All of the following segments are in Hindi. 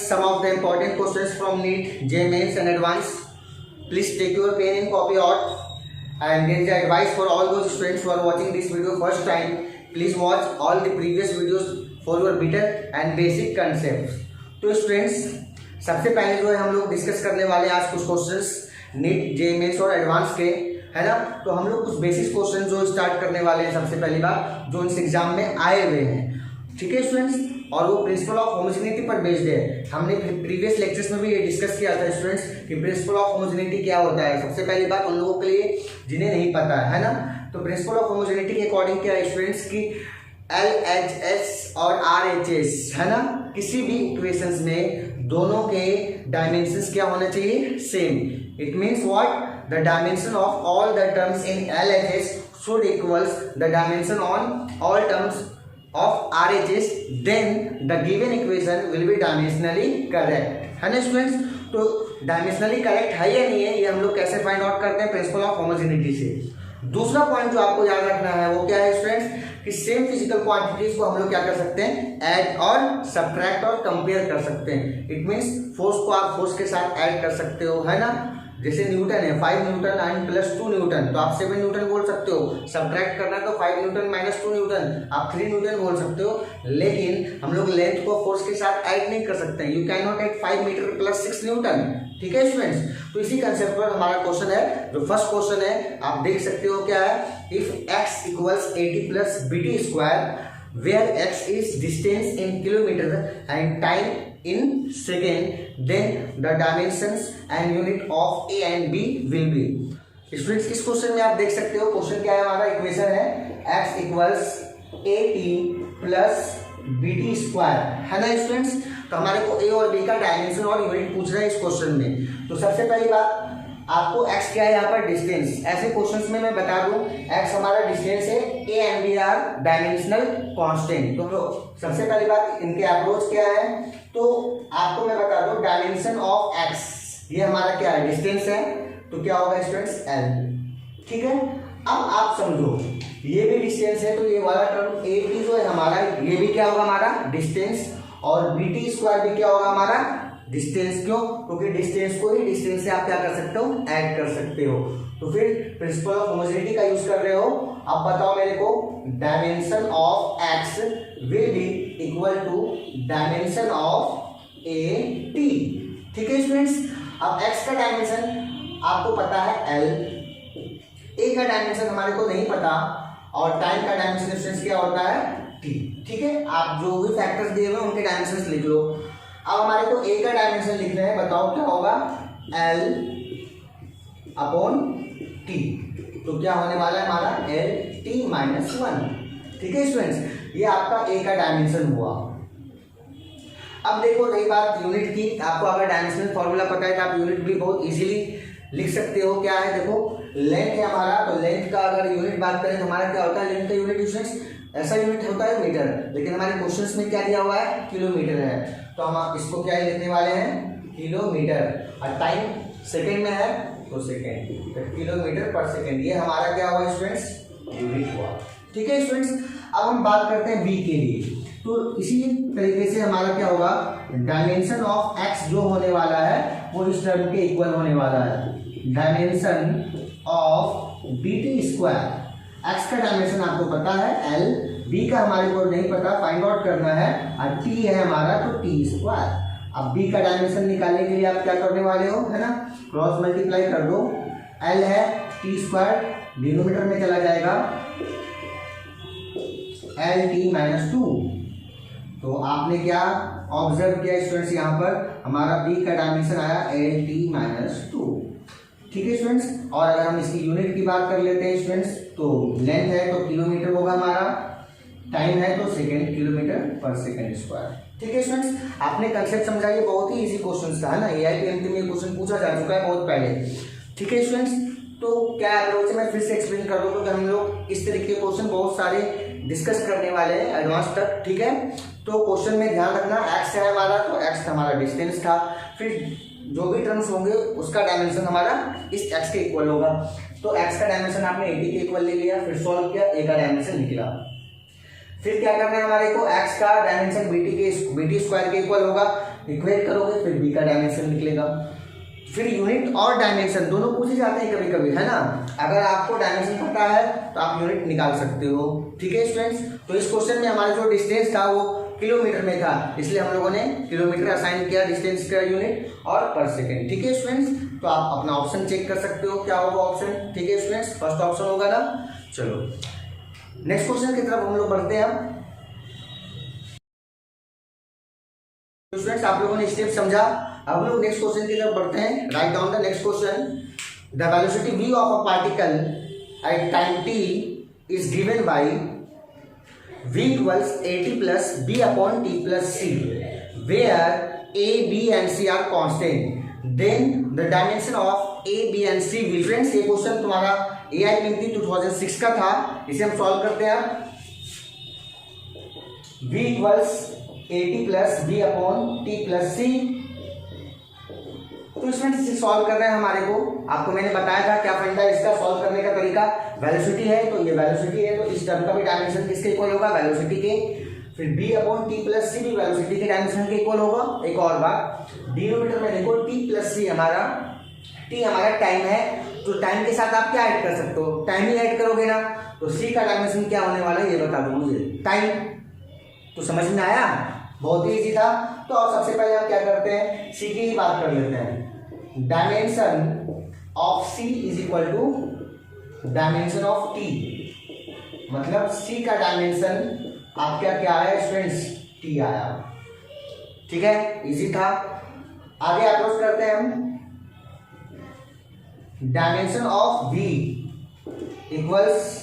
some of the important questions from NEET, JEE Mains and Advanced. Please take your pen and copy out. And there is advice for all those students who are watching this video first time. Please watch all the previous videos for your better and basic concepts. तो स्टूडेंट्स, सबसे पहले जो है हम लोग डिस्कस करने वाले हैं आज कुछ क्वेश्चंस नीट, जेईई मेंस और एडवांस के, है ना। तो हम लोग कुछ बेसिक क्वेश्चन जो स्टार्ट करने वाले हैं सबसे पहली बार, जो इस एग्जाम में आए हुए हैं, ठीक है स्टूडेंट्स। और वो प्रिंसिपल ऑफ होमोजेनिटी पर बेस्ड है। हमने प्रीवियस लेक्चर्स में भी ये डिस्कस किया था स्टूडेंट्स कि प्रिंसिपल ऑफ होमोजेनिटी क्या होता है। सबसे पहली बात उन लोगों के लिए जिन्हें नहीं पता है ना, तो प्रिंसिपल ऑफ होमोजेनिटी के अकॉर्डिंग क्या है स्टूडेंट्स की LHS और RHS, है ना, किसी भी इक्वेशंस में दोनों के डायमेंशंस क्या होना चाहिए, same. It means what, the dimension of all the terms in LHS should equals the dimension on all terms of RHS, then the given equation will be dimensionally correct, है ना स्टूडेंट्स। तो डायमेंशनली करेक्ट है या नहीं है, ये हम लोग कैसे फाइंड आउट करते हैं, प्रिंसिपल ऑफ होमोजेनिटी से। दूसरा पॉइंट जो आपको याद रखना है वो क्या है स्टूडेंट्स कि सेम फिजिकल क्वांटिटीज को हम लोग क्या कर सकते हैं, ऐड और सब्ट्रैक्ट और कंपेयर कर सकते हैं। इट मींस फोर्स को आप फोर्स के साथ ऐड कर सकते हो, है ना। जैसे न्यूटन है, 5 न्यूटन एंड प्लस 2 न्यूटन, तो आप 7 न्यूटन बोल सकते हो। सब्ट्रैक्ट करना है तो 5 न्यूटन माइनस 2 न्यूटन, आप 3 न्यूटन बोल सकते हो। लेकिन हम लोग लेंथ को फोर्स के साथ ऐड नहीं कर सकते हैं। यू कैन नॉट ऐड 5 मीटर प्लस 6 न्यूटन, ठीक है स्टूडेंट्स। तो इसी कंसेप्ट पर हमारा क्वेश्चन है, जो फर्स्ट क्वेश्चन है आप देख सकते हो क्या है, if x equals 80 plus BT square where x is distance in kilometer and time in second, then the dimensions and unit of A and B will be। Students इस क्वेश्चन में आप देख सकते हो, क्वेश्चन क्या है हमारा, इक्वेशन है x equals 80 plus BT square, है ना स्टूडेंट्स। तो हमारे को A और B का डायमेंशन और यूनिट पूछ रहा है इस क्वेश्चन में। तो सबसे पहली बात आपको x क्या है यहाँ पर, डिस्टेंस। ऐसे क्वेश्चंस में मैं बता दूं x हमारा डिस्टेंस है, A and B are dimensional constant. तो सबसे पहली बात इनके अप्रोच क्या है, तो आपको मैं बता दूं डायमेंशन ऑफ x, ये हमारा क्या है, डिस्टेंस है, तो क्या होगा स्टूडेंट्स L, ठीक है। अब आप समझो ये भी डिस्टेंस है, तो ये वाला टर्म AT जो है हमारा, ये भी क्या होगा हमारा डिस्टेंस, और BT स्क्वायर भी क्या होगा हमारा डिस्टेंस। क्यों, क्योंकि डिस्टेंस को ही डिस्टेंस से आप क्या कर सकते हो, ऐड कर सकते हो। तो फिर प्रिंसिपल ऑफ होमोजेनिटी का यूज कर रहे हो। अब बताओ मेरे को, dimension of x will be equal to dimension of AT, ठीक है स्टूडेंट्स। अब x का डायमेंशन आपको पता है L, A का डायमेंशन हमारे को नहीं पता, और टाइम का डायमेंशन स्टूडेंट्स क्या होता है, T, ठीक है। आप जो भी फैक्टर्स दिए हुए उनके डायमेंशंस लिख लो। अब हमारे को A का डायमेंशन लिखना है, बताओ क्या होगा, L अपॉन T, तो क्या होने वाला है हमारा LT माइनस 1, ठीक है स्टूडेंट्स। ये आपका A का डायमेंशन हुआ। अब देखो रही बात यूनिट की, आपको अगर डायमेंशनल फॉर्मूला पता है तो आप यूनिट भी बहुत इजीली लिख सकते हो। क्या है देखो, लेंथ है हमारा, तो लेंथ का अगर यूनिट बात करें तो हमारा क्या होता है, लेंथ का यूनिट स्टूडेंट्स ऐसा यूनिट होता है मीटर, लेकिन हमारे क्वेश्चंस में क्या दिया हुआ है, किलोमीटर है, तो हम इसको क्या लिखने वाले हैं, किलोमीटर। और टाइम सेकंड में है तो सेकंड, तो किलोमीटर पर सेकंड, ये हमारा क्या हुआ स्टूडेंट्स, यूनिट हुआ, ठीक है स्टूडेंट्स। अब हम बात करते हैं बी के लिए, तो इसी तरीके से हमारा क्या होगा, डायमेंशन ऑफ x जो होने वाला है वो इस टर्म के इक्वल होने वाला है, dimension of BT square. x का डायमेंशन आपको पता है L, B का हमारे को नहीं पता, फाइंड आउट करना है, और T है हमारा तो T स्क्वायर। अब B का डायमेंशन निकालने के लिए आप क्या करने वाले हो, है ना, क्रॉस मल्टीप्लाई कर दो, L है T स्क्वायर, डिनोमिनेटर में चला जाएगा LT माइनस 2। तो आपने क्या ऑब्जर्व किया स्टूडेंट्स, यहाँ पर हमारा B का डायमेंशन आया LT माइनस 2, ठीक है स्टूडेंट्स। और अगर हम इसकी यूनिट की बात कर लेते हैं स्टूडेंट्स, तो लेंथ है तो किलोमीटर होगा हमारा, टाइम है तो सेकंड, किलोमीटर पर सेकंड स्क्वायर, ठीक है स्टूडेंट्स। आपने कंसेप्ट समझा, ये बहुत ही इजी क्वेश्चन था, है ना, AIPMT में क्वेश्चन पूछा जा चुका है बहुत पहले, ठीक है स्टूडेंट्स। तो क्या अप्रोच है, मैं फिर से एक्सप्लेन कर दूं, क्योंकि हम लोग इस तरीके के क्वेश्चन बहुत सारे डिस्कस करने वाले हैं एडवांस तक, ठीक है। तो क्वेश्चन में ध्यान रखना, x है हमारा, तो x हमारा डिस्टेंस था, फिर जो भी टर्म्स होंगे उसका डायमेंशन हमारा इस x के इक्वल होगा। तो x का डायमेंशन आपने 80 के इक्वल ले लिया, फिर सॉल्व किया, A का डायमेंशन निकला। फिर क्या करना है हमारे को, x का डायमेंशन BT स्क्वायर के इक्वल होगा, इक्वेट करोगे फिर बी का डायमेंशन निकलेगा। फिर यूनिट और डायमेंशन दोनों पूछे जाते हैं कभी कभी, है ना। अगर आपको डायमेंशन पता है तो आप यूनिट निकाल सकते हो। ठीक है स्टूडेंट्स, तो इस क्वेश्चन में हमारा जो डिस्टेंस था वो किलोमीटर में था, इसलिए हम लोगों ने किलोमीटर असाइन किया डिस्टेंस का यूनिट और पर सेकेंड। ठीक है स्टूडेंट्स, तो आप अपना ऑप्शन चेक कर सकते हो क्या होगा ऑप्शन। ठीक है स्टूडेंट्स, फर्स्ट ऑप्शन होगा ना। चलो नेक्स्ट क्वेश्चन की तरफ हम लोग बढ़ते हैं। स्टूडेंट्स आप लोगों ने स्टेप समझा, अब हम लोग नेक्स्ट क्वेश्चन की तरफ बढ़ते हैं। Right down the next question. The velocity v of a particle at time t is given by v equals at plus b upon t plus c where a b and c are constant, then the dimension of a b and c will. Friends ये क्वेश्चन तुम्हारा AIMT 2006 का था, इसे हम सॉल्व करते हैं। v equals at plus b upon t plus c। तो इसमें इसे सॉल्व कर रहे हैं हमारे को, आपको मैंने बताया था क्या फंडा इसका सॉल्व करने का तरीका। वेलोसिटी है तो ये वेलोसिटी है, तो इस टर्म का भी डायमेंशन किसके इक्वल होगा, वेलोसिटी के। फिर b upon t plus c भी वेलोसिटी के डायमेंशन के इक्वल होगा। एक और बात, डिनोमिनेटर में देखो t प्लस c हमारा, t हमारा टाइम है, तो टाइम के साथ आप क्या ऐड कर सकते हो, टाइम ही ऐड करोगे ना। तो c का डायमेंशन क्या होने वाला है ये बता दो मुझे, टाइम। तो समझ में आया, बहुत ही इजी था। तो और सबसे पहले हम क्या करते हैं, c की ही बात कर लेते हैं। Dimension of c is equal to dimension of t, मतलब c का डायमेंशन आपका क्या है स्टूडेंट्स, t आया। ठीक है, इजी था। आगे अप्रोच करते हैं हम। Dimension of v equals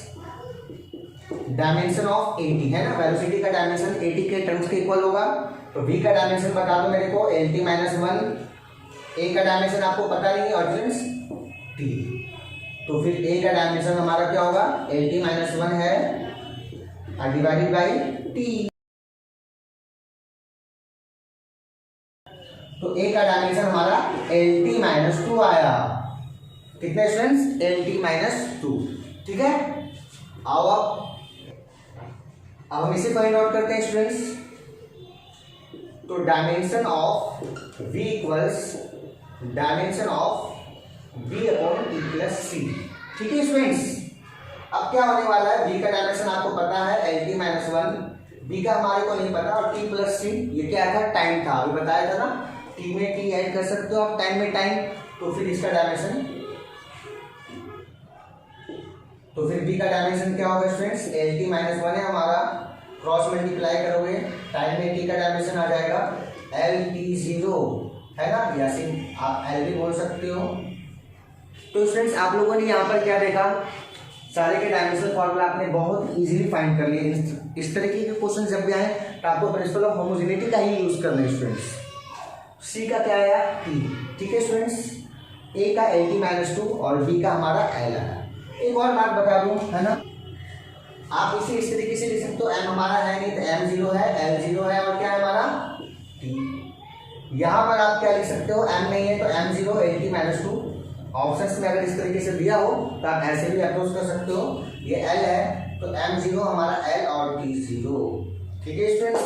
dimension of 80 है ना, वेलोसिटी का डायमेंशन 80 के टर्म्स के इक्वल होगा। तो v का डायमेंशन बता दो मेरे को, lt माइनस 1, a का डायमेंशन आपको पता नहीं है ऑडियंस, t। तो फिर a का डायमेंशन हमारा क्या होगा, lt माइनस 1 है डिवाइडेड बाई t। तो a का डायमेंशन हमारा lt माइनस 2 आया। कितने स्टूडेंट्स, lt माइनस 2। ठीक है, आओ अब हम इसे फाइंड आउट करते हैं स्टूडेंट्स। तो dimension of v equals dimension of v upon t plus c। ठीक है स्टूडेंट्स, अब क्या होने वाला है, v का डायमेंशन आपको पता है lt माइनस 1, b का हमारे को नहीं पता, और t प्लस c ये क्या था, टाइम था, अभी बताया था ना। t में t ऐड कर सकते हो आप, टाइम में टाइम। तो फिर इसका डायमेंशन, तो फिर b का डायमेंशन क्या होगा स्टूडेंट्स, lt माइनस 1 है हमारा, क्रॉस मल्टीप्लाई करोगे टाइम में t का डायमेंशन आ जाएगा lt0, है ना, या सिर्फ आप l भी बोल सकते हो। तो स्टूडेंट्स आप लोगों ने यहाँ पर क्या देखा, सारे के डायमेंशनल फॉर्मूला आपने बहुत इजीली फाइंड कर लिए। इस तरीके के क्वेश्चन जब भी आए तो आपको प्रिंसिपल ऑफ होमोजेनिटी का ही यूज करना है स्टूडेंट्स। c का क्या आया, t। ठीक है स्टूडेंट्स, a का lt माइनस 2 और b का हमारा l आया। एक और बात बता दूं, है ना, आप इसे इस तरीके से लिख सकते हो, m हमारा है नहीं तो m0 है, l0 है, और क्या है हमारा t। यहाँ पर आप क्या लिख सकते हो, m नहीं है तो m0 lt माइनस 2। ऑप्शंस में अगर इस तरीके से दिया हो तो आप ऐसे भी अप्रोच कर सकते हो। ये l है तो m0 हमारा l और t0। ठीक है स्टूडेंट्स,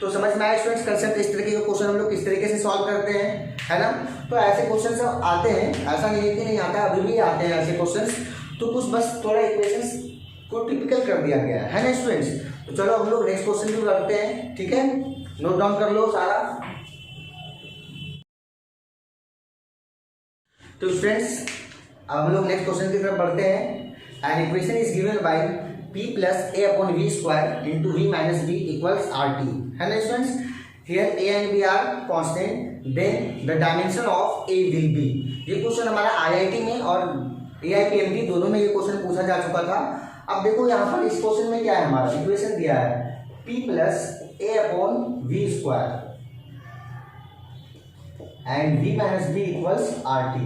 तो समझ में आया स्टूडेंट्स कंसेप्ट। इस तरीके के क्वेश्चन हम लोग किस तरीके से सॉल्व करते हैं, है ना। तो ऐसे क्वेश्चन सब आते हैं, ऐसा नहीं है कि नहीं आता, अभी भी आते हैं ऐसे क्वेश्चन। तो कुछ बस थोड़ा इक्वेशंस को टिपिकल कर दिया गया है ना स्टूडेंट्स। तो चलो हम लोग नेक्स्ट क्वेश्चन भी करते हैं। ठीक है, नोट डाउन कर लो सारा। तो स्टूडेंट्स अब हम लोग नेक्स्ट क्वेश्चन की तरफ बढ़ते हैं। An equation is given by p plus a upon v square into v minus b equals rt, है ना students. Here a and b are constant, then the dimension of a will be. ये क्वेश्चन हमारा IIT में और AIPMT दोनों में ये क्वेश्चन पूछा जा चुका था। अब देखो यहाँ पर इस क्वेश्चन में क्या है, हमारा इक्वेशन दिया है p plus a upon v square and v minus b equals rt।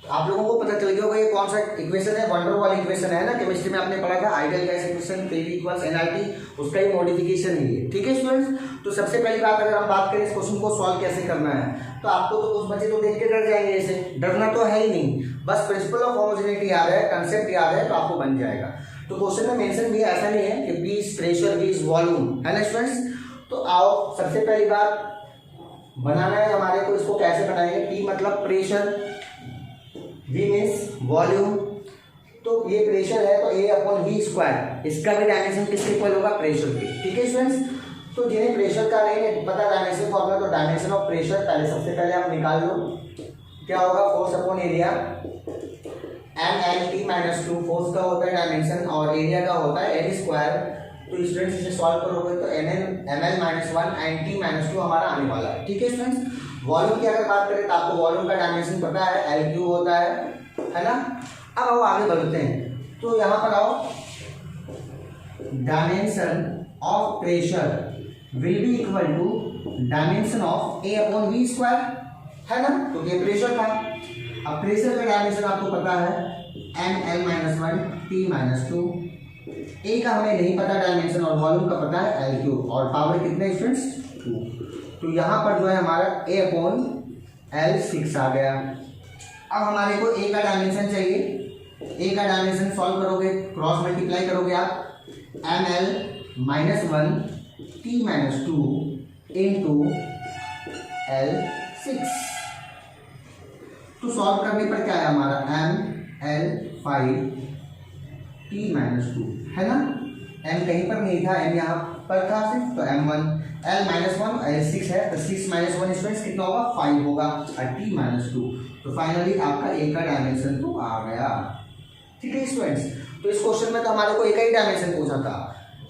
आप लोगों को पता चल गया होगा ये कौन सा इक्वेशन है, वंडर वाल इक्वेशन है ना, केमिस्ट्री में आपने पढ़ा था ideal gas equation P equals nRT, उसका ही मॉडिफिकेशन ही है। ठीक है स्टूडेंट्स, तो सबसे पहली बात अगर हम बात करें इस क्वेश्चन को सॉल्व कैसे करना है, तो आपको तो कुछ बच्चे तो देख के डर जाएंगे, इसे डरना तो है ही नहीं, बस प्रिंसिपल ऑफ होमोजेनिटी याद है, कंसेप्ट याद है तो आपको बन जाएगा। तो क्वेश्चन में मेंशन भी ऐसा नहीं है कि P is pressure, V is volume, है ना स्टूडेंट्स। तो आओ सबसे पहली बात बनाना है हमारे को। इसको कैसे बनाएंगे? P मतलब प्रेशर, V मीन्स वॉल्यूम। तो ये प्रेशर है तो A अपॉन V स्क्वायर, इसका भी डायमेंशन किसके इक्वल होगा? प्रेशर के। ठीक है स्टूडेंट्स, तो जिन्हें प्रेशर का नहीं पता डायमेंशन फॉर्मूला, तो डायमेंशन ऑफ प्रेशर पहले सबसे पहले आप निकाल लो। क्या होगा? Force upon area, MLT-2 force का होता है डायमेंशन और एरिया का होता है L स्क्वायर। तो स्टूडेंट्स इसे सॉल्व करोगे तो ML-1 and T-2 हमारा आने वाला है। ठीक है स्टूडेंट्स, वॉल्यूम की अगर बात करें तो आपको वॉल्यूम का डायमेंशन पता है, L3 होता है ना। अब आओ आगे बढ़ते हैं, तो यहाँ पर आओ, dimension of pressure will be equal to dimension of A upon V square, है ना। तो ये प्रेशर था। अब प्रेशर का डायमेंशन आपको पता है ML-1 T-2, A का हमें नहीं पता डायमेंशन और वॉल्यूम का पता है L3 और पावर कितने स्टूडेंट्स? 2। तो यहाँ पर जो है हमारा A अपॉन L6 आ गया। अब हमारे को A का डायमेंशन चाहिए। A का डायमेंशन सॉल्व करोगे, क्रॉस मल्टीप्लाई करोगे आप, ML-1 T-2 इंटू L6। तो सॉल्व करने पर क्या है हमारा? ML5 T-2, है ना। M कहीं पर नहीं था, M यहाँ पर था सिर्फ, तो M1 L-1 L6 है, तो 6 - 1 स्टूडेंट्स कितना होगा? 5 होगा, और T-2। तो फाइनली आपका A का डायमेंशन तो आ गया। ठीक है स्टूडेंट्स, तो इस क्वेश्चन में तो हमारे को एक ही डायमेंशन पूछा था,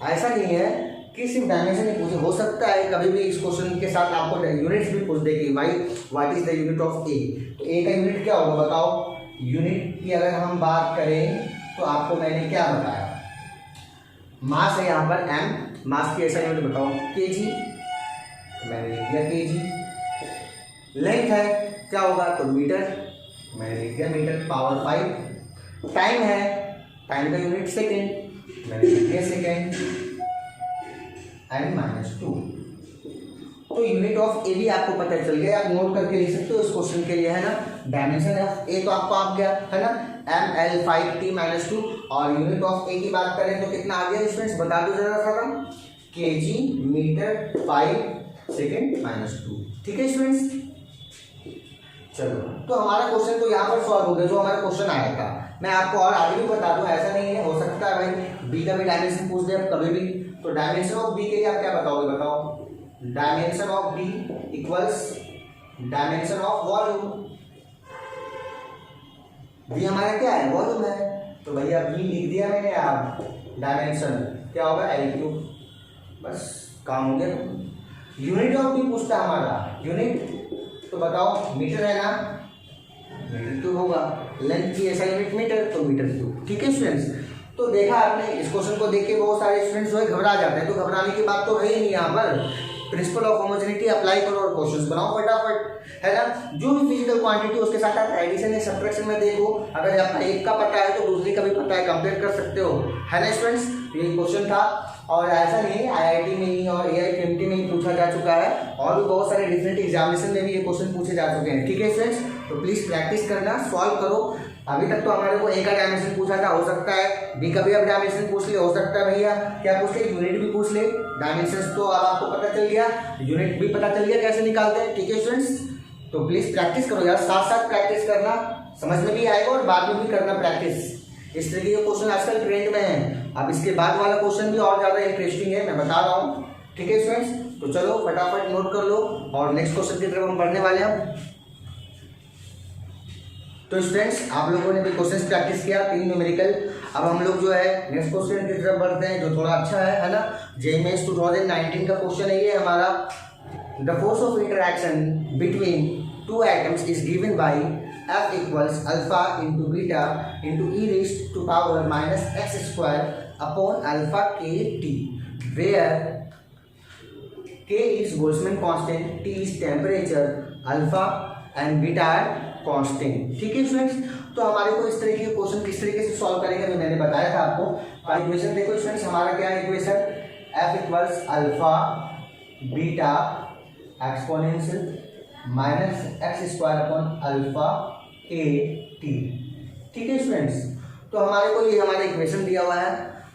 ऐसा नहीं है कि सिर्फ डायमेंशन ही पूछे। हो सकता है कभी भी इस क्वेश्चन के साथ आपको यूनिट्स भी पूछ देगी, भाई what is the unit of A. तो ए का यूनिट क्या होगा बताओ? यूनिट की अगर हम बात करें तो आपको मैंने क्या बताया? मास है यहाँ पर m, मास की ऐसा यूनिट बताओ? kg, मैंने लिख दिया kg। लेंथ है क्या होगा? तो मीटर, मैंने लिख दिया मीटर, पावर 5। टाइम है, टाइम का यूनिट सेकेंड, मैंने लिख दिया सेकेंड, एंड -2। तो यूनिट ऑफ ए भी आपको पता चल गया, आप नोट करके लिख सकते हो इस क्वेश्चन के लिए, है ना। डायमेंशन ऑफ ए तो आपको आ गया, है ना, ML5T-2। और यूनिट ऑफ ए की बात करें तो कितना आ गया स्टूडेंट्स? बता दो जरा सा, kg, मीटर, 5 सेकेंड -2। ठीक है स्टूडेंट्स, चलो तो हमारा क्वेश्चन तो यहाँ पर सॉल्व हो गया, जो हमारा क्वेश्चन आया था। मैं आपको और आगे भी बता दूं, ऐसा नहीं है, हो सकता है भाई बी का भी डायमेंशन पूछ दे कभी भी। तो डायमेंशन ऑफ बी के लिए आप क्या बताओगे? बताओ, dimension of B equals dimension of volume. B हमारा क्या है? वॉल्यूम है, तो भैया बी लिख दिया मैंने। आप डायमेंशन क्या होगा? L3, बस काम हो गया। यूनिट ऑफ बी पूछता है हमारा, यूनिट तो बताओ, मीटर है ना, मीटर क्यूब होगा। लेंथ की ऐसा यूनिट मीटर, तो मीटर क्यूब। ठीक है स्टूडेंट्स, तो देखा आपने, इस क्वेश्चन को देख के बहुत सारे स्टूडेंट्स जो है घबरा जाते हैं, तो घबराने की बात तो है ही नहीं। यहाँ पर प्रिंसिपल ऑफ होमोजेनिटी अप्लाई करो और क्वेश्चंस बनाओ फटाफट, है ना। जो भी फिजिकल क्वांटिटी उसके साथ आप एडिशन या सब्ट्रैक्शन में देखो, अगर आपका एक का पता है तो दूसरी का भी पता है, कंपेयर कर सकते हो, है ना स्टूडेंट्स। ये क्वेश्चन था और ऐसा नहीं है, IIT में ही और AIMT में ही पूछा जा चुका है, और भी बहुत सारे डिफरेंट एग्जामिनेशन में भी ये क्वेश्चन पूछे जा चुके हैं। ठीक है स्टूडेंट्स, तो प्लीज प्रैक्टिस करना, सॉल्व करो। अभी तक तो हमारे को ए का डायमेंशन पूछा था, हो सकता है बी का भी अब डायमेंशन पूछ ले, हो सकता है भैया क्या पूछ ले, यूनिट भी पूछ ले। डायमेंशन तो अब आपको पता चल गया, यूनिट भी पता चल गया कैसे निकालते हैं। ठीक है स्टूडेंट्स, तो प्लीज प्रैक्टिस करो यार, साथ साथ प्रैक्टिस करना, समझ में भी आएगा और बाद में भी करना प्रैक्टिस। इस तरीके के क्वेश्चन आजकल ट्रेंड में है। अब इसके बाद वाला क्वेश्चन भी और ज्यादा इंटरेस्टिंग है, मैं बता रहा हूँ। ठीक है स्टूडेंट्स, तो चलो फटाफट नोट कर लो और नेक्स्ट क्वेश्चन की तरफ हम बढ़ने वाले हैं। तो स्टूडेंट्स, आप लोगों ने भी क्वेश्चन प्रैक्टिस किया, 3 न्यूमेरिकल। अब हम लोग जो है नेक्स्ट क्वेश्चन की तरफ बढ़ते हैं, जो थोड़ा अच्छा है ना। JMS 2019 का क्वेश्चन है ये हमारा। The force of interaction between two atoms is given bye F equals alpha into beta into e raised to power minus x square upon alpha kt, where k is Boltzmann constant, t is temperature, alpha and beta are constant। ठीक है स्टूडेंट्स, तो हमारे को इस तरीके के क्वेश्चन किस तरीके से सॉल्व करेंगे जो मैंने बताया था आपको। इक्वेशन देखो स्टूडेंट्स, हमारा क्या है equation? F equals alpha beta exponential minus x square upon alpha kt। ठीक है स्टूडेंट्स, तो हमारे को ये हमारा इक्वेशन दिया हुआ है,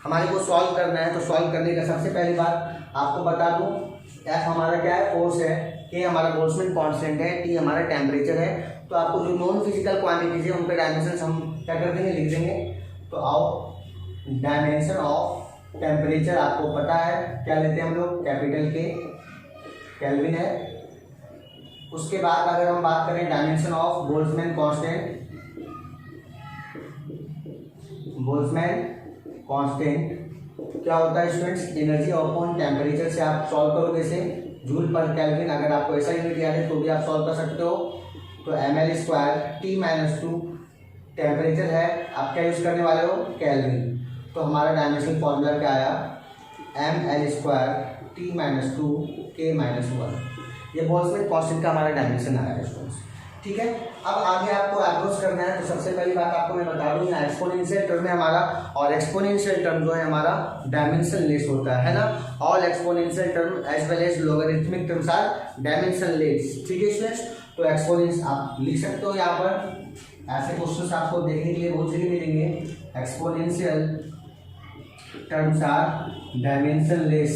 हमारे को सॉल्व करना है। तो सॉल्व करने का सबसे पहली बात आपको बता दूं, F हमारा क्या है? फोर्स है। के हमारा बोल्ट्जमैन कांस्टेंट है, टी हमारा टेम्परेचर है। तो आपको जो नॉन फिजिकल क्वांटिटीज है उनके डायमेंशन हम क्या कर देंगे, लिख देंगे। तो आओ, डायमेंशन ऑफ टेम्परेचर आपको पता है क्या लेते हैं हम लोग, कैपिटल के, केल्विन है। उसके बाद अगर हम बात करें dimension of Boltzmann constant, Boltzmann constant क्या होता है स्टूडेंट्स, एनर्जी अपॉन टेम्परेचर से आप सॉल्व करोगे इसे, जूल पर केल्विन। अगर आपको ऐसा यूनिट याद है तो भी आप सॉल्व कर सकते हो। तो ml² T-2 टेम्परेचर है, आप क्या यूज करने वाले हो, केल्विन। तो हमारा डायमेंशनल फॉर्मूला क्या आया, ml² T-2 K-1। ये बोल्ट्जमैन कांस्टेंट का हमारा डायमेंशन आया है स्टूडेंट्स। ठीक है, अब आगे आपको अप्रोच करना है। तो सबसे पहली बात आपको मैं बता दूं, एक्सपोनेंशियल टर्म है हमारा, और एक्सपोनेंशियल टर्म जो है हमारा डायमेंशन लेस होता है ना। All exponential term as well as logarithmic terms are dimension less. ठीक है स्टूडेंट्स, तो एक्सपोनेंस आप लिख सकते हो यहाँ पर। ऐसे क्वेश्चंस आपको देखने के लिए बहुत जगह मिलेंगे। Exponential terms are dimension less,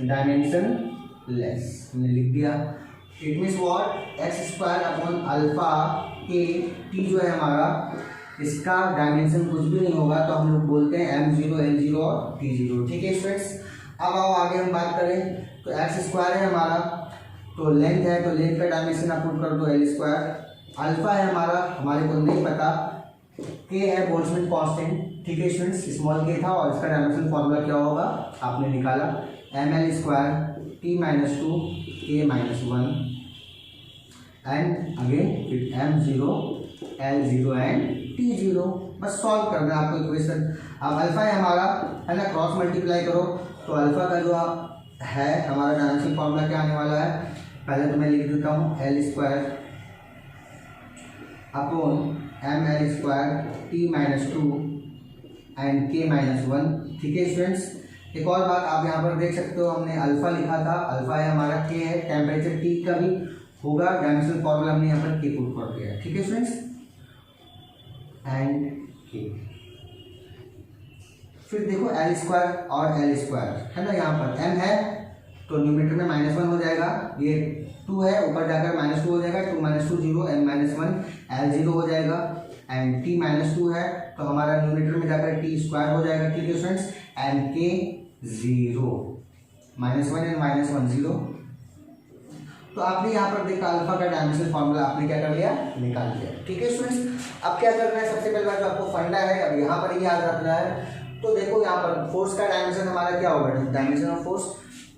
dimension less हमने लिख दिया। It means what, x² upon alpha k T जो है हमारा, इसका डायमेंशन कुछ भी नहीं होगा, तो हम लोग बोलते हैं m0, l0 और t0। ठीक है स्टूडेंट्स, अब आओ आगे हम बात करें। तो x² है हमारा, तो लेंथ है, तो लेंथ का डायमेंशन आप पुट कर दो l²। अल्फा है हमारा, हमारे को नहीं पता। k है बोल्ट्जमैन कांस्टेंट। ठीक है स्टूडेंट्स, स्मॉल k था और इसका डायमेंशन फॉर्मूला क्या होगा आपने निकाला, ml² T-2 K-1 and again with m0, l0 and t0। बस सॉल्व करना है आपको इक्वेशन। अब अल्फा है हमारा, है ना, क्रॉस मल्टीप्लाई करो। तो अल्फा का जो है हमारा डायमेंशन फॉर्मूला क्या आने वाला है, पहले तो मैं लिख देता हूँ, l² upon ml² T-2 and K-1। ठीक है स्टूडेंट्स, एक और बात आप यहाँ पर देख सकते हो, हमने अल्फा लिखा था, अल्फा है हमारा, के है, टेम्परेचर टी का भी होगा, डायमेंशनल फॉर्मूला हमने यहाँ पर के पुट कर दिया है। ठीक है स्टूडेंट्स, एंड के। फिर देखो l² और l² है ना, यहाँ पर m है तो न्यूमरेटर में -1 हो जाएगा, ये 2 है ऊपर जाकर -2 हो जाएगा, 2 - 2 0, m-1 l0 हो जाएगा, एंड t-2 है तो हमारा न्यूमरेटर में जाकर t² हो जाएगा। ठीक है स्टूडेंट्स, एंड k 0, -1 एंड -1 0। तो आपने यहाँ पर देखा अल्फा का डायमेंशनल फॉर्मूला आपने क्या कर लिया, निकाल लिया। ठीक है स्टूडेंट्स, अब क्या करना है, सबसे पहले बात जो आपको फंडा है अब यहाँ पर याद रखना है। तो देखो यहाँ पर फोर्स का डायमेंशन हमारा क्या होगा, dimension of force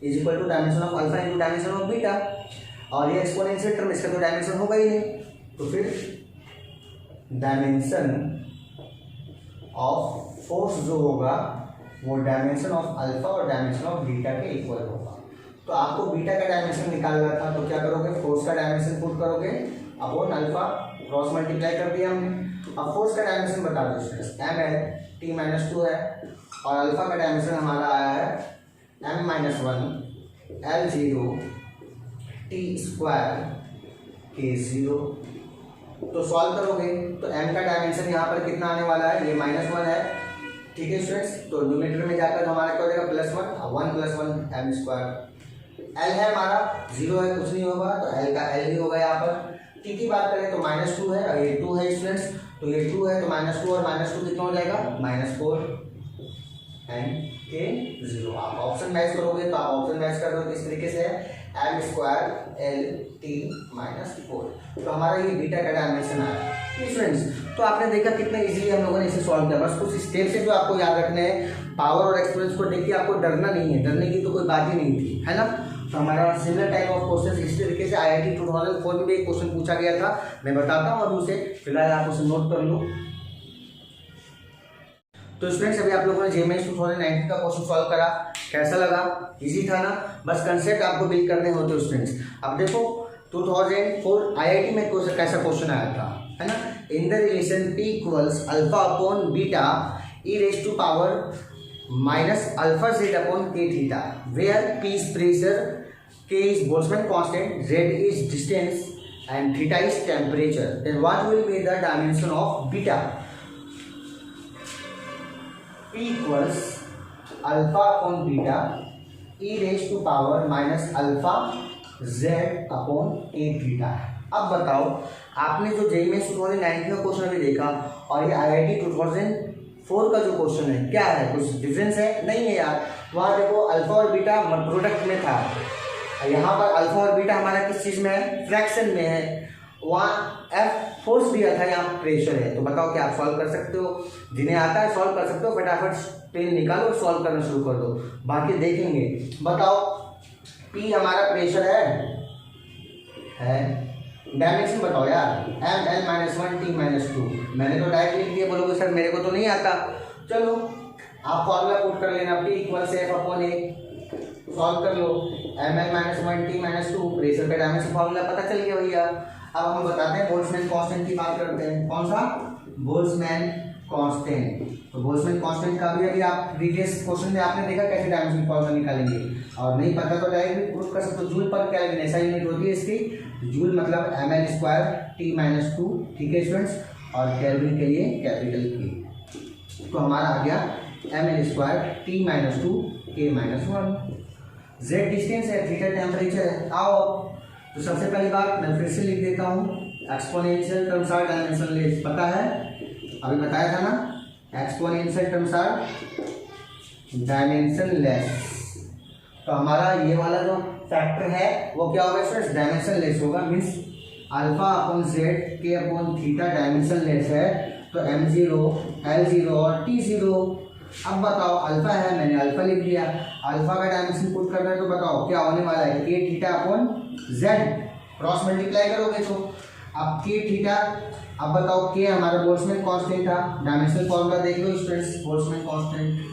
is equal to dimension of alpha into dimension of beta, और ये एक्सपोनेंशियल टर्म, इसका तो डायमेंशन होगा ही नहीं, तो फिर डायमेंशन ऑफ फोर्स जो होगा वो डायमेंशन ऑफ अल्फा और डायमेंशन ऑफ बीटा के इक्वल होगा। तो आपको बीटा का डायमेंशन निकालना था, तो क्या करोगे, फोर्स का डायमेंशन पुट करोगे अपॉन अल्फा, क्रॉस मल्टीप्लाई कर दिया हमने। अब फोर्स का डायमेंशन बता दो स्टूडेंट्स, m है, t-2 है, और अल्फा का डायमेंशन हमारा आया है m-1 l0 t² k0। तो सॉल्व करोगे तो m का डायमेंशन यहाँ पर कितना आने वाला है, ये -1 है। ठीक है स्टूडेंट्स, तो न्यूमरेटर में जाकर हमारा क्या हो जाएगा, +1, 1 + 1 m²। l है हमारा, 0 है, कुछ नहीं होगा, तो l का l ही होगा यहाँ पर। t की बात करें तो -2 है और ये 2 है स्टूडेंट्स, तो ये 2 है तो -2 और -2 कितना हो जाएगा, -4 एंड k 0। आप ऑप्शन मैच करोगे तो आप ऑप्शन मैच कर दो किस तरीके से है, m² l t-4। तो हमारा ये बीटा का डायमेंशन आया स्टूडेंट्स। तो आपने देखा कितना इजीली हम लोगों ने इसे सॉल्व किया, बस कुछ स्टेप से जो आपको याद रखने हैं। पावर और एक्सपोनेंस को देख के आपको डरना नहीं है, डरने की तो कोई बात ही नहीं थी, है ना। तो हमारा सिमिलर टाइप ऑफ क्वेश्चन इस तरीके से IIT 2004 में भी एक क्वेश्चन पूछा गया था, मैं बताता हूँ और उसे फिलहाल आप उसे नोट कर लो। तो स्टूडेंट्स अभी आप लोगों ने JMH 2019 का क्वेश्चन सॉल्व करा, कैसा लगा, इजी था ना। बस कंसेप्ट आपको बिल्ड करने होते स्टूडेंट्स। अब देखो 2004 IIT में कैसा क्वेश्चन आया था, है ना, in the relation P equals alpha upon beta e⁻⁻ -α z upon k theta, where P is pressure, k is Boltzmann constant, z is distance and theta is temperature, then what will be the dimension of beta? P equals alpha upon beta e⁻ -α Z upon A theta है। अब बताओ, आपने जो जेईई मेंस 2019 का क्वेश्चन अभी देखा और ये आईआईटी 2004 का जो क्वेश्चन है, क्या है, कुछ डिफरेंस है? नहीं है यार। वहाँ देखो अल्फा और बीटा प्रोडक्ट में था, यहाँ पर अल्फा और बीटा हमारा किस चीज़ में है? फ्रैक्शन में है। वहाँ एफ फोर्स दिया था, यहाँ प्रेशर है। तो बताओ क्या आप सॉल्व कर सकते हो? जिन्हें आता है सॉल्व कर सकते हो, फटाफट पेन निकालो और सॉल्व करना शुरू कर दो, बाकी देखेंगे। बताओ, पी हमारा प्रेशर है, डायमेंशन बताओ यार, M L minus 1 T minus 2। मैंने तो डायरेक्ट लिख दिया, बोलोगे सर मेरे को तो नहीं आता। चलो आप फॉर्मूला पुट कर लेना, पी इक्वल से एफ अपॉन ए, सॉल्व कर लो। M L minus 1 T minus 2, pressure का डायमेंशन फॉर्मूला पता चल गया भैया। अब हम बताते हैं बोल्ट्जमैन कांस्टेंट की बात करते हैं। कौन सा? Boltzmann constant. तो बोल्ट्जमैन कांस्टेंट का भी अभी आप प्रीवियस क्वेश्चन में आपने देखा कैसे डायमेंशन फॉर्मूला निकालेंगे, और नहीं पता तो डायरेक्ट प्रूफ कर सकते हो। जूल पर केल्विन ऐसा यूनिट होती है इसकी, जूल मतलब M L square T minus 2, ठीक है स्टूडेंट्स, और केल्विन के लिए कैपिटल के। तो हमारा आ गया M L square T minus 2 K minus 1। Z distance है, थीटा टेम्परेचर है। आओ, तो सबसे पहली बात मैं फिर से लिख देता हूँ, एक्सपोनेंशियल टर्म्स आर डायमेंशनलेस, पता है अभी बताया था ना, एक्सपोनेंशियल टर्म्स आर डायमेंशनलेस। तो हमारा ये वाला जो फैक्टर है वो क्या होगा स्टूडेंट्स? डायमेंशनलेस होगा। मीन्स अल्फा अपॉन जेड के अपॉन थीटा डायमेंशनलेस है, तो m0 l0 और t0। अब बताओ, अल्फा है, मैंने अल्फा लिख दिया, अल्फा का डायमेंशन पुट करना है, तो बताओ क्या होने वाला है? K theta upon Z, cross multiply करोगे तो अब के थीटा। अब बताओ, के हमारा बोल्ट्जमैन कांस्टेंट था, डायमेंशनल फॉर्मूला देख लो स्टूडेंट्स, बोल्ट्जमैन कांस्टेंट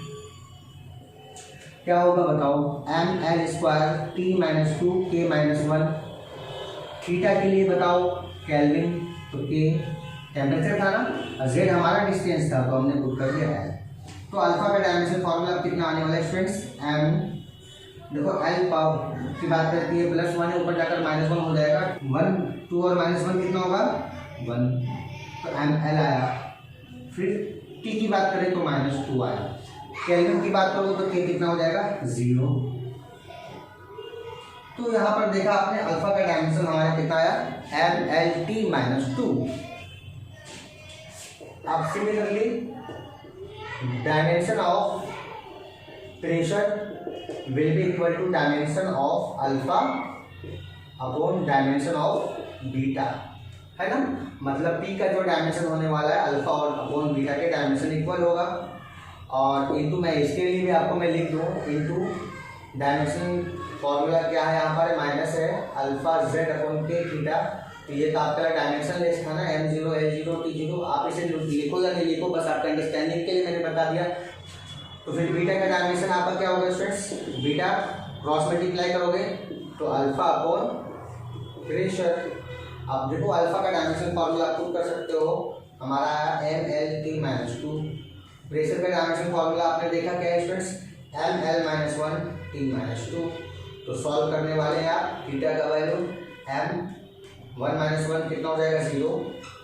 क्या होगा बताओ? M L square T minus 2 K minus 1। Theta के लिए बताओ केल्विन, तो के टेम्परेचर था ना, जेड हमारा डिस्टेंस था, तो हमने पुट कर दिया है। तो अल्फा का डायमेंशन फॉर्मूला कितना आने वाला है स्टूडेंट्स? एम, देखो एल की बात करती है, +1 है, ऊपर जाकर -1 हो जाएगा। 1 2 और -1 कितना होगा? 1, तो एम एल आया। फिर टी की बात करें तो -2 आया। केल्विन की बात करो तो के कितना हो जाएगा? 0। तो यहाँ पर देखा आपने, अल्फा का डायमेंशन हमारा कितना आया? M L T minus 2। अब similarly dimension of pressure will be equal to dimension of alpha upon dimension of beta, है ना। मतलब P का जो डायमेंशन होने वाला है अल्फा और अपॉन बीटा के डायमेंशन इक्वल होगा। और इंटू मैं इसके लिए भी आपको मैं लिख दूँ, इंटू डायमेंशन फॉर्मूला क्या है यहाँ पर? माइनस है अल्फा जेड अपॉन के थीटा। तो ये तो आपका डायमेंशन लेस था ना, m0 l0 t0। आप इसे लिखो या नहीं लिखो, बस आपका अंडरस्टैंडिंग के लिए मैंने बता दिया। तो फिर बीटा का डायमेंशन आपका क्या होगा स्टूडेंट्स? बीटा क्रॉस मल्टीप्लाई करोगे तो अल्फा अपॉन प्रेशर। अब देखो अल्फा का डायमेंशन फॉर्मूला पुट कर सकते हो, हमारा M L T minus 2। Pressure का डायमेंशन फॉर्मूला आपने देखा क्या है students? M L minus 1 T minus 2। तो सॉल्व करने वाले हैं आप, थीटा का वैल्यू एम 1 माइनस 1 कितना हो जाएगा? 0।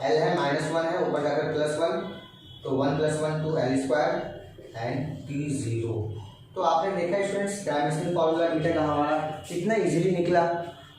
एल है -1 है, ऊपर जाकर +1, तो 1 + 1 2 l स्क्वायर एंड t0। तो आपने देखा स्टूडेंट्स, डायमेंशनल फॉर्मूला बीटा का हमारा कितना इजीली निकला।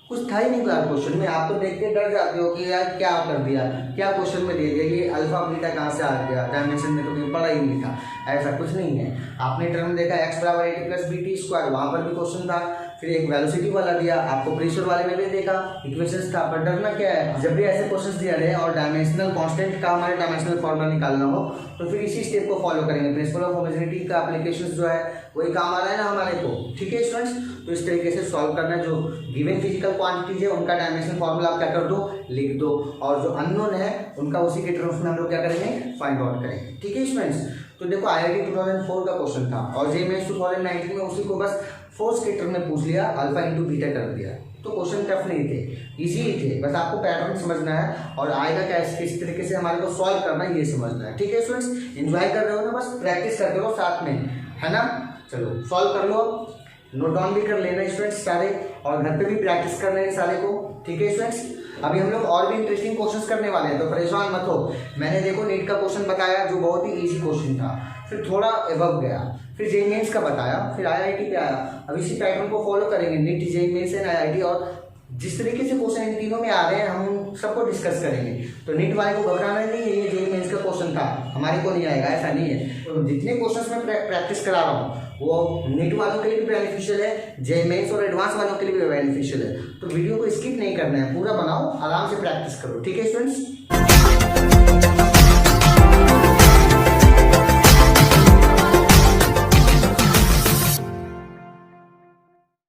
कुछ था ही नहीं क्लास क्वेश्चन में, आप तो देख के डर जाते हो कि यार क्या कर दिया, क्या क्वेश्चन में दे दिया, ये अल्फा बीटा कहाँ से आ गया, डायमेंशन में तो कहीं पढ़ा ही नहीं था। ऐसा कुछ नहीं है। आपने टर्म देखा x बराबर 80 + bt², वहाँ पर भी क्वेश्चन था। फिर एक वेलोसिटी वाला दिया, आपको प्रेशर वाले में भी देखा, इक्वेशंस था। पर डरना क्या है, जब भी ऐसे क्वेश्चंस दिया रहे और डायमेंशनल कांस्टेंट का हमारे डायमेंशनल फॉर्मूला निकालना हो, तो फिर इसी स्टेप को फॉलो करेंगे। प्रिंसिपल ऑफ होमोजेनिटी का एप्लीकेशंस जो है वही काम आ रहा है ना हमारे को, ठीक है स्टूडेंट्स। तो इस तरीके से सॉल्व करना, जो गिवन फिजिकल क्वांटिटीज है उनका डायमेंशनल फॉर्मूला आप क्या कर दो, लिख दो, और जो अननोन है उनका उसी के टर्म्स में हम लोग क्या करेंगे, फाइंड आउट करेंगे, ठीक है स्टूडेंट्स। तो देखो आईआईटी 2004 का क्वेश्चन था और जेईई मेंस 2019 में उसी को बस फोर्स के टर्म में पूछ लिया, अल्फा इंटू बीटा कर दिया। तो क्वेश्चन टफ नहीं थे, इजी ही थे, बस आपको पैटर्न समझना है और आएगा क्या किस तरीके से हमारे को सॉल्व करना है ये समझना है, ठीक है स्टूडेंट्स। एंजॉय कर रहे हो ना, बस प्रैक्टिस करते रहो साथ में, है ना। चलो सॉल्व कर लो, नोट डाउन भी कर लेना स्टूडेंट्स सारे, और घर पे भी प्रैक्टिस करना है सारे को, ठीक है स्टूडेंट्स। अभी हम लोग और भी इंटरेस्टिंग क्वेश्चंस करने वाले हैं, तो परेशान मत हो। मैंने देखो नीट का क्वेश्चन बताया जो बहुत ही इजी क्वेश्चन था, फिर थोड़ा एबव गया, फिर जेईई मेंस का बताया, फिर आईआईटी पे आया। अब इसी पैटर्न को फॉलो करेंगे, NEET, JEE Mains and IIT, और जिस तरीके से क्वेश्चन इन तीनों में आ रहे हैं हम उन सबको डिस्कस करेंगे। तो नीट वाले को घबराना नहीं है, ये जेईई मेंस का क्वेश्चन था, हमारे को नहीं आएगा ऐसा नहीं है। तो जितने क्वेश्चंस मैं प्रैक्टिस करा रहा हूँ वो नीट वालों के लिए भी बेनिफिशियल है, जेईई मेंस और एडवांस वालों के लिए भी बेनिफिशियल है। तो वीडियो को स्किप नहीं करना है, पूरा बनाओ, आराम से प्रैक्टिस करो, ठीक है स्टूडेंट्स।